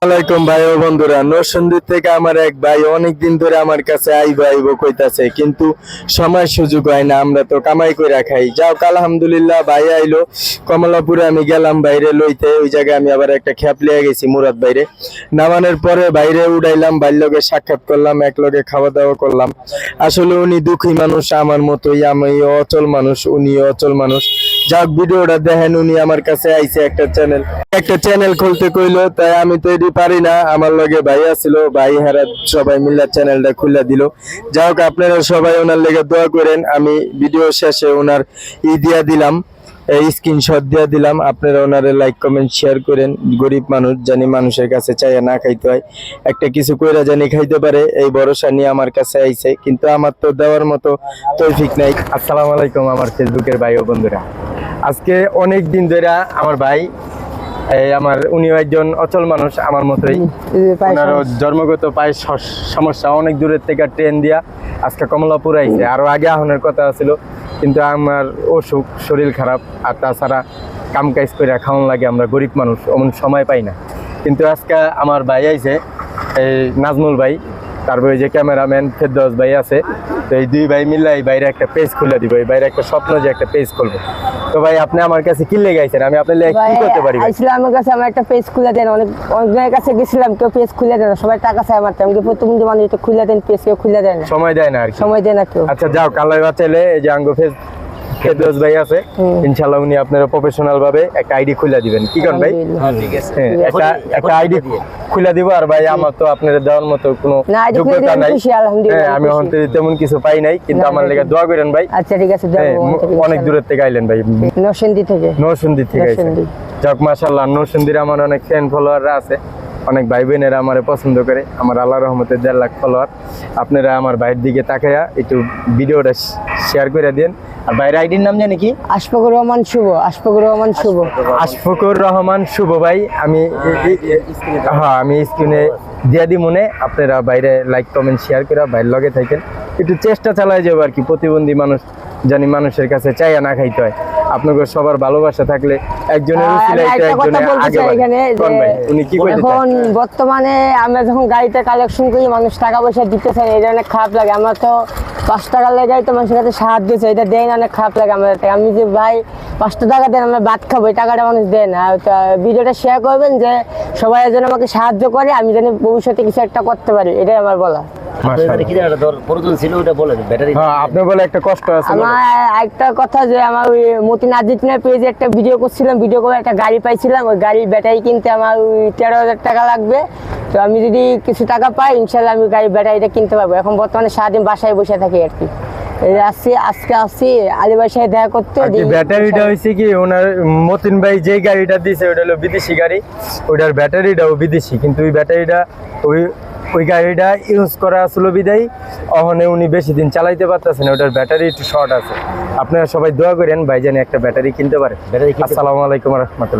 আসসালামাইকুম ভাই ও বন্ধুরা, নরসিংদী থেকে আমার এক ভাই অনেকদিন ধরে আমার কাছে আইবো আইবো কইতাছে, কিন্তু সময় সুযোগ হয় না। আমরা তো কামাই কইরা খাই। যাও আলহামদুলিল্লাহ ভাই আইলো কমলাপুরে। আমি গেলাম বাইরে লইতে, ওই জায়গায় আমি আবার একটা খ্যাপ লিয়ে গেছি মুরাদ বাইরে। নামানোর পরে বাইরে উড়াইলাম, ভাইয়ের লগে সাক্ষাৎ করলাম, এক লগে খাওয়া দাওয়া করলাম। আসলে উনি দুঃখী মানুষ আমার মতোই, আমি অচল মানুষ, উনি অচল মানুষ। যাক, ভিডিওটা দেখেন। উনি আমার কাছে আইছে একটা চ্যানেল খুলতে কইলো, তাই আমি তো এটি পারি না। আমার লগে ভাই আছিল, ভাই হারা সবাই মিলে চ্যানেলটা খুলে দিল। যাই হোক, আপনারা সবাই ওনার লেগে দোয়া করেন। আমি ভিডিও শেষে ওনার দিয়া দিলাম, স্ক্রিনশট দিয়ে দিলাম। আপনারা ওনারে লাইক কমেন্ট শেয়ার করেন। গরিব মানুষ, জানি মানুষের কাছে চাইয়া না খাইতে হয়, একটা কিছু কইরা জানি খাইতে পারে, এই ভরসা নিয়ে আমার কাছে আইছে। কিন্তু আমার তো দেওয়ার মতো তৌফিক নাই। আসসালামু আলাইকুম আমার ফেসবুকের ভাই ও বন্ধুরা। আজকে অনেক দিন ধরে আমার ভাই, উনিও একজন অচল মানুষ আমার মতোই। ওনারও জন্মগত পায়ের সমস্যা, অনেক দূরের থেকে ট্রেন দিয়া আজকে কমলাপুর আইছে। আরো আগে আহনের কথা ছিল, কিন্তু আমার অসুখ, শরীর খারাপ, আর তাছাড়া কাম কাজ করে খাওয়ান লাগে। আমরা গরিব মানুষ, অমন সময় পাই না। কিন্তু আজকে আমার ভাই আইছে, এই নাজমুল ভাই, তারপরে যে ক্যামেরাম্যান ফেরদৌস ভাই আছে। তো এই দুই ভাই মিলে এই বাইরে একটা পেজ খুলে দিব। এই বাইরে একটা স্বপ্ন যে একটা পেজ খুলবো। তো ভাই, আপনি আমার কাছে কি লেগে আইছেন? আমি আপনার লেগে কি করতে পারি? আইছিলাম আমার কাছে, আমার একটা পেজ খুলে দেন। অনেকের কাছে গেছিলাম, কেউ পেজ খুলে দেন, সবাই টাকা চাই আমার। আমি প্রথম মানুষ একটু খুলে দেন পেজ, কেউ খুলে দেন না, সময় দেয় না আর কি। সময় দেয় না কেউ। আচ্ছা যাও, কালাই বাঁচাইলে এই যে আঙ্গো ফেরদৌস ভাই আছে, ইনশাআল্লাহ উনি আপনারা প্রফেশনাল ভাবে একটা আইডি খুলে দিবেন। কি করেন ভাই? ঠিক আছে, একটা আইডি খুলে দিব। আর ভাই, আমার তো আপনাদের দেওয়ার মতো কোনো যোগ্যতা নাই। আমি এখন তেমন কিছু পাই নাই, কিন্তু আমার লেগে দোয়া করেন ভাই। আচ্ছা ঠিক আছে, অনেক দূরের থেকে আইলেন ভাই, নরসিংদী থেকে আইছেন। যাক মাশাআল্লাহ, নরসিংদীর আমার অনেক ফ্যান ফলোয়াররা আছে, অনেক ভাই বোনেরা আমারে পছন্দ করে। আমার আল্লাহর রহমতে 1.5 লাখ ফলোয়ার। আপনারা আমার ভাইয়ের দিকে তাকাইয়া একটু ভিডিওটা শেয়ার করে দেন। আর ভাইয়ের আইডির নাম জানি কি? আশফাকুর রহমান শুভ। আশফাকুর রহমান শুভ ভাই। আমি স্ক্রিনে দিয়া দিই মনে। আপনারা বাইরে লাইক কমেন্ট শেয়ার করে ভাইয়ের লগে থাকেন। একটু চেষ্টা চালাই যাবো আর কি। প্রতিবন্ধী মানুষ, জানি মানুষের কাছে চাইয়া না খাইতে হয়। আপনাদের সবার ভালোবাসা থাকলে একজনের এখন বর্তমানে আমরা যখন গাড়িতে কালেকশন করি, মানুষ টাকা পয়সা দিতে চাই, এটা অনেক খারাপ লাগে। আমরা তো 5 টাকা লেগাই তো মানুষের কাছে সাহায্য চাই, এটা দেয় না, অনেক খারাপ লাগে আমাদের। আমি যে ভাই 5 টাকা দেন, আমরা ভাত খাবো, এই টাকাটা মানুষ দেন। আর ভিডিওটা শেয়ার করবেন যে সবাই যেন আমাকে সাহায্য করে, আমি যেন ভবিষ্যতে কিছু একটা করতে পারি, এটাই আমার বলা। আপনার বলে একটা কষ্ট আছে। আমার একটা কথা, যে আমার ওই মতিন আর্জেন্টিনার পেজে একটা ভিডিও করছিলাম, ভিডিও করে একটা গাড়ি পাইছিলাম। ওই গাড়ির ব্যাটারি কিনতে আমার ওই 13,000 টাকা লাগবে। তো আমি যদি কিছু টাকা পাই, ইনশাল্লাহ আমি গাড়ির ব্যাটারিটা কিনতে পারবো। এখন বর্তমানে সারাদিন বাসায় বসে থাকি আর কি। আজকে আসছি আলিবাই সাথে দেখা করতে। ব্যাটারিটা হয়েছে কি, ওনার মতিন ভাই যে গাড়িটা দিয়েছে ওটা হলো বিদেশি গাড়ি, ওইটার ব্যাটারিটাও বিদেশি। কিন্তু ওই ব্যাটারিটা ওই গাড়িটা ইউজ করা আসলে বিদায় ওখানে উনি বেশি দিন চালাইতে পারতেছেন, ওটার ব্যাটারি একটু শর্ট আছে। আপনারা সবাই দোয়া করেন ভাই যেন একটা ব্যাটারি কিনতে পারে। আসসালামু আলাইকুম রহমতুল্লাহ।